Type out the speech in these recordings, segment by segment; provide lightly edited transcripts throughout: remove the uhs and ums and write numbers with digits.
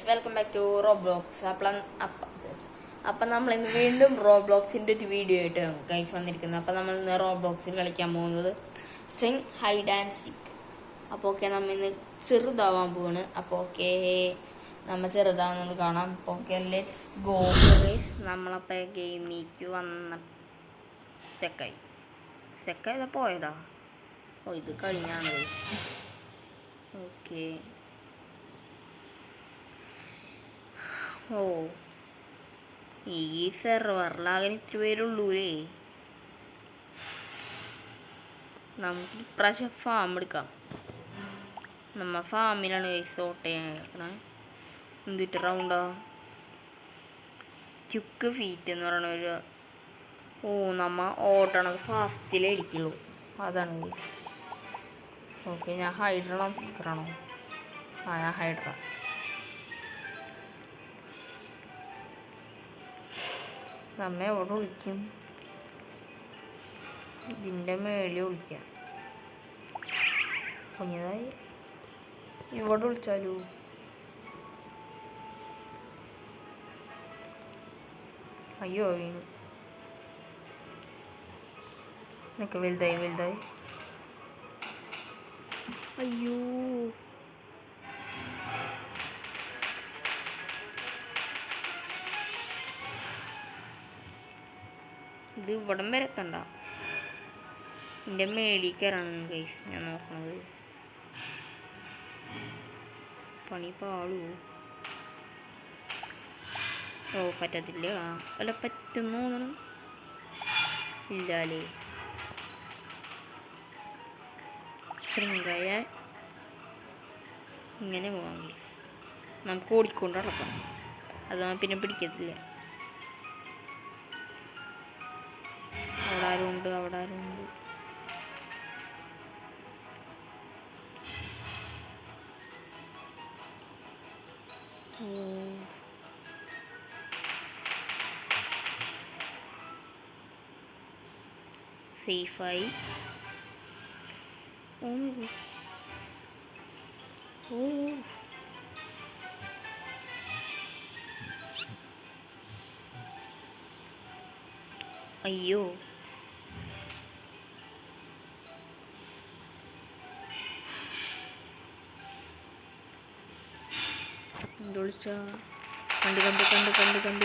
Welcome back to Roblox. അപ്പം നമ്മൾ ഇന്ന് വീണ്ടും റോബ്ലോക്സിൻ്റെ ഒരു വീഡിയോ ആയിട്ട് ഗൈസ് വന്നിരിക്കുന്നത്. അപ്പം നമ്മൾ ഇന്ന് റോബ്ലോക്സിൽ കളിക്കാൻ പോകുന്നത് സിങ് ഹൈഡ് ആൻഡ് സീക്ക്. അപ്പോൾ ഓക്കെ, നമ്മൾ ഇന്ന് ചെറുതാവാൻ പോവാണ്. അപ്പോൾ ഓക്കെ, നമ്മൾ ചെറുതാവുന്നത് കാണാം. അപ്പോൾ ഓക്കെ, ലെറ്റ്സ് ഗോ ഗൈസ്. നമ്മളപ്പോൾ ഗെയിമിലേക്ക് സ്റ്റക്കായതാ പോയതാ. ഓ, ഇത് കഴിഞ്ഞാണ് ഗൈസ്. ഓക്കെ, ഓ ഈ സെർവറിലാകെ ഇത്തിരി പേരുള്ളൂലേ. നമുക്ക് ഇപ്രാവശ്യം ഫാം എടുക്കാം. നമ്മ ഫാമിലാണ് കൈസ് ഓട്ടയാണ്. എന്തിട്ട് റൗണ്ടാ ക്യുക്ക് ഫീറ്റ് എന്ന് പറയണ ഒരു നമ്മ ഓടണത് ഫാസ്റ്റിലേ ഇരിക്കുള്ളൂ. അതാണ് കൈസ്. ഓക്കെ, ഞാൻ ഹൈഡ്രാണോ ഫിക്കറാണോ? ഞാൻ ഹൈഡ്ര. നമ്മ എവിടെ വിളിക്കും? ഇതിൻ്റെ മേളിൽ വിളിക്കാം. കുഞ്ഞതായി ഇവിടെ വിളിച്ചാലോ? അയ്യോ വീണു. നിനക്ക് വലുതായി. അയ്യോ, ഇത് ഇവിടം വരെ എത്തണ്ട. എൻ്റെ മേളിൽ കയറാണ് ഗൈസ് ഞാൻ നോക്കണത്. പണി പാളൂ. ഓ പറ്റത്തില്ല. അല്ല പറ്റുന്നു തോന്നണം. ഇല്ലാലേ. ശൃംഗയ ഇങ്ങനെ പോവാം ഗൈസ്. നമുക്ക് ഓടിക്കൊണ്ട് നടക്കാം. അത് പിന്നെ പിടിക്കത്തില്ല. അവിടെ ആരുണ്ട്? സേഫായി. അയ്യോ, വിളിച്ച കണ്ട്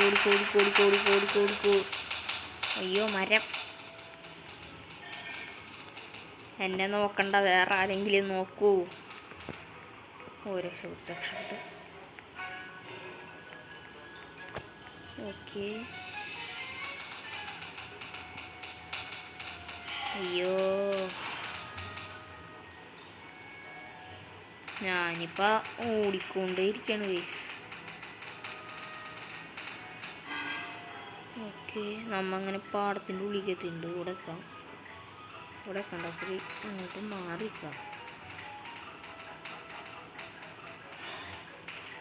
ഓടിക്കോ. അയ്യോ, മരം. എന്നെ നോക്കണ്ട, വേറെ ആരെങ്കിലും നോക്കൂ. രക്ഷപ്പെട്ടു. ഓക്കെ, അയ്യോ, ഞാനിപ്പോൾ ഓടിക്കൊണ്ടേ ഇരിക്കുകയാണ് ഗൈസ്. ഓക്കെ, നമ്മങ്ങനെ പാടത്തിൻ്റെ ഉള്ളിലേക്ക് എത്തിയിട്ടുണ്ട്. ഇവിടെ കണ്ടത്തിൽ അങ്ങോട്ട് മാറിക്കാം.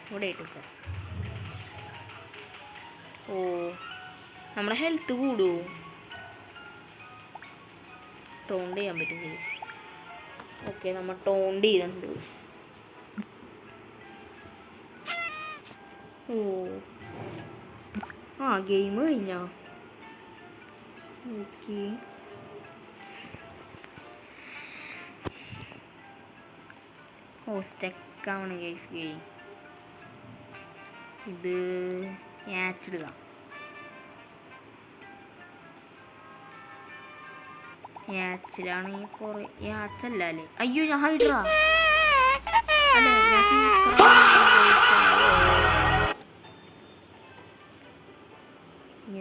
ഇവിടെ ഇട്ടേക്കാം. ഓ, നമ്മുടെ ഹെൽത്ത് കൂടുമോ? ടോണ്ട് ചെയ്യാൻ പറ്റും ഗൈസ്. ഓക്കെ, നമ്മൾ ടോണ്ട് ചെയ്തിട്ടുണ്ട്. ഗെയിം കഴിഞ്ഞാ? ഓക്കെ, സ്റ്റക്കാണ് ഗൈസ് ഗെയിം. ഇത് യാച്ചിടുക. യാച്ചിലാണെങ്കിൽ കുറേ യാച്ചല്ല അല്ലേ? അയ്യോ, ഞാൻ ഹൈഡ്ര അല്ലേ?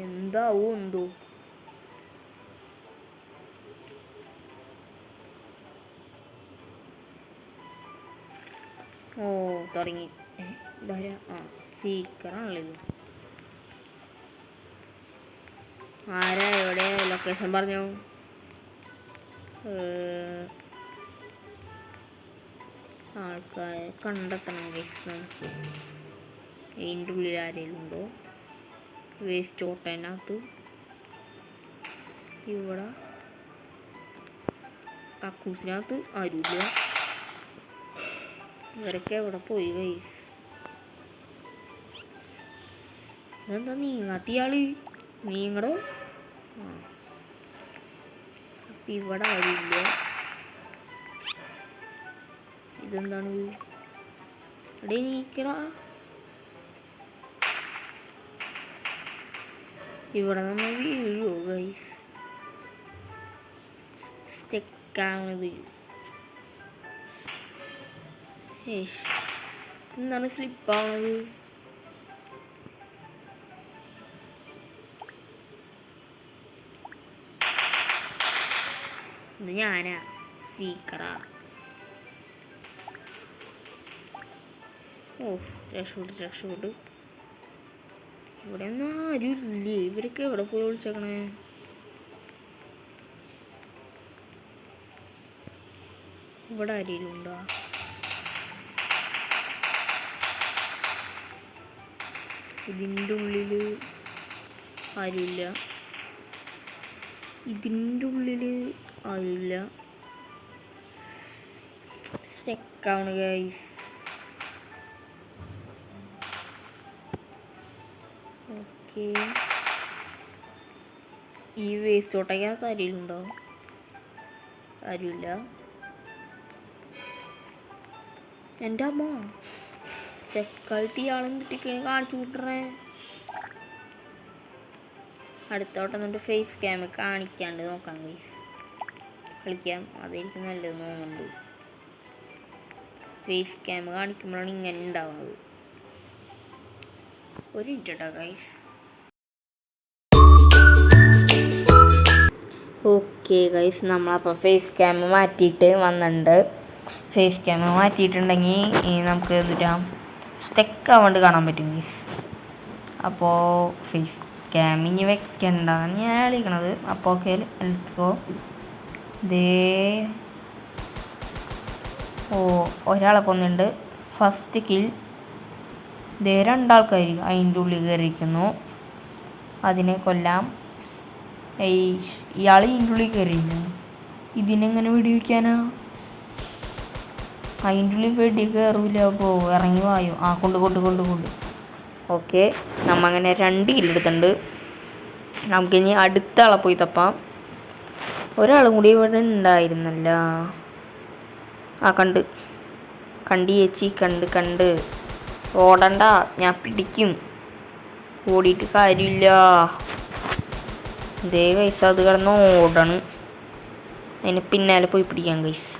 എന്താവോ എന്തോ. തുടങ്ങി. സീക്കറാണല്ലോ ഇത്. ആരാ എവിടെ ലൊക്കേഷൻ പറഞ്ഞു? ആൾക്കാരെ കണ്ടെത്തണം ഗൈസ്. നമുക്ക് ഇതിൻ്റെ ഉള്ളിൽ ആരെങ്കിലും ഉണ്ടോ? വേസ്റ്റ് ഓട്ടതിനകത്ത് ഇവിടെ കക്കൂസിനകത്ത് ആരുമില്ല. ഇവരൊക്കെ എവിടെ പോയി ഗൈസ്? ഇതെന്താ നീങ്ങാത്തിയാള്? നീങ്ങടോ. ഇവിടെ ആരുമില്ല. ഇതെന്താണ്? ഇവിടെ നീക്കടാ. ഇവിടെ നമ്മൾ വീഴുവോ ഗൈസ്? സ്റ്റെക്കാവണത്. എന്താണ് സ്ലിപ്പാവണത്? ഇത് ഞാനാ സ്പീക്കറാ. ഓ രക്ഷപ്പെട്ടു. ഇവിടെ ഒന്നും ആരും ഇല്ലേ? ഇവരൊക്കെ എവിടെ പോയി വിളിച്ചേക്കണേ? ഇവിടെ ആരെങ്കിലും ഉണ്ടോ? ഇതിൻ്റെ ഉള്ളില് ആരുമില്ല. സ്റ്റെക്കാണ് ഗൈസ്. ഓക്കെ, ഈ വേസ്റ്റ് ഓട്ടയ്ക്കകത്ത് ആരെങ്കിലും ഉണ്ടോ? ആരുമില്ല. എൻ്റെ അമ്മ സ്റ്റെക്കായിട്ട് ഇയാളെന്ന് കിട്ടിക്കഴിഞ്ഞ് കാണിച്ചു കൂട്ടണേ. അടുത്തോട്ടം എന്നിട്ട് ഫേസ് ക്യാമ് കാണിക്കാണ്ട് നോക്കാം ഗൈസ്. കളിക്കാം, അതായിരിക്കും നല്ലതെന്ന് തോന്നുന്നുണ്ട്. ഫേസ് ക്യാമ് കാണിക്കുമ്പോഴാണ് ഇങ്ങനെ ഉണ്ടാവുന്നത്. ഒരു മിനിറ്റ് കേട്ടോ ഗൈസ്. ഓക്കെ ഗൈസ്, നമ്മളപ്പോൾ ഫേസ് ക്യാമ് മാറ്റിയിട്ട് വന്നിട്ടുണ്ട്. ഫേസ് ക്യാമ് മാറ്റിയിട്ടുണ്ടെങ്കിൽ നമുക്ക് എന്നിട്ടാ സ്റ്റെക്ക് ആവാണ്ട് കാണാൻ പറ്റും ഗൈസ്. അപ്പോൾ ഫേസ് ക്യാമിന് വെക്കണ്ടെന്നാണ് ഞാൻ ആലോചിക്കണത്. അപ്പോൾ ഓക്കെ, ലെറ്റ്സ് ഗോ. ഒരാളെ കൊന്നുണ്ട്. First kill. രണ്ടാൾക്കാർ അതിൻ്റെ ഉള്ളിൽ കയറിയിരിക്കുന്നു. അതിനെ കൊല്ലാം. ഇയാൾ ഇതിൻ്റെ ഉള്ളിൽ കയറിയിരുന്നു. ഇതിനെങ്ങനെ വെടി വയ്ക്കാനാ? അതിൻ്റെ ഉള്ളിൽ വെടി കയറൂല. അപ്പോൾ ഇറങ്ങി വായോ. കൊണ്ട്. ഓക്കെ, നമ്മ അങ്ങനെ 2 കില്ലെടുത്തുണ്ട്. നമുക്കിനി അടുത്ത ആളെ പോയി തപ്പാം. ഒരാളും കൂടി ഇവിടെ ഉണ്ടായിരുന്നല്ല. കണ്ട് ചേച്ചി, കണ്ട്. ഓടണ്ട, ഞാൻ പിടിക്കും. ഓടിയിട്ട് കാര്യമില്ല. ഗൈസ്, അത് കിടന്ന് ഓടണം. അതിന് പിന്നാലെ പോയി പിടിക്കാം ഗൈസ്.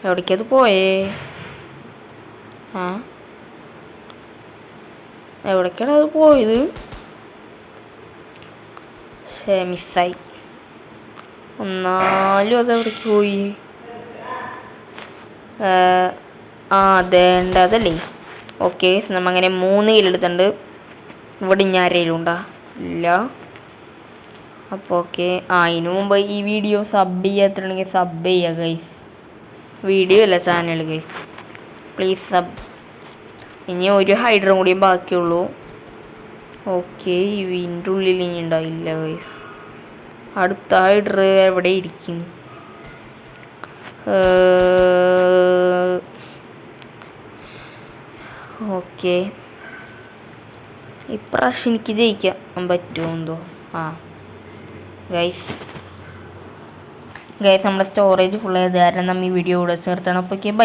എവിടേക്കത് പോയേ? എവിടേക്കാണ് അത് പോയത്? മിസ്സായി. എന്നാലും അതെവിടേക്ക് പോയി? അതേണ്ടതല്ലേ. ഓക്കെ, നമ്മ അങ്ങനെ 3 കില്ലെടുത്തുണ്ട്. ഇവിടെ ഇനി ആരെങ്കിലും ഉണ്ടോ? ഇല്ല. അപ്പോൾ ഓക്കെ, അതിനു മുമ്പ് ഈ വീഡിയോ സബ് ചെയ്യാത്തുണ്ടെങ്കിൽ സബ് ചെയ്യുക ഗൈസ്. വീഡിയോ അല്ല, ചാനൽ ഗൈസ്. Please sub. ഇനി ഒരു ഹൈഡറും കൂടിയും ബാക്കിയുള്ളൂ. ഓക്കെ, ഇതിൻ്റെ ഉള്ളിൽ ഇനി ഉണ്ടാവില്ല ഗൈസ്. അടുത്ത ഹൈഡർ എവിടെ ഇരിക്കും? ഓക്കെ, ഇപ്രാവശ്യം എനിക്ക് ജയിക്കാൻ പറ്റുമോ എന്തോ. ഗൈസ് നമ്മുടെ സ്റ്റോറേജ് ഫുൾ ആയത് കാരണം നമ്മൾ ഈ വീഡിയോ ഇവിടെ ചേർത്താണ്. അപ്പോൾ ഓക്കെ, ബൈ.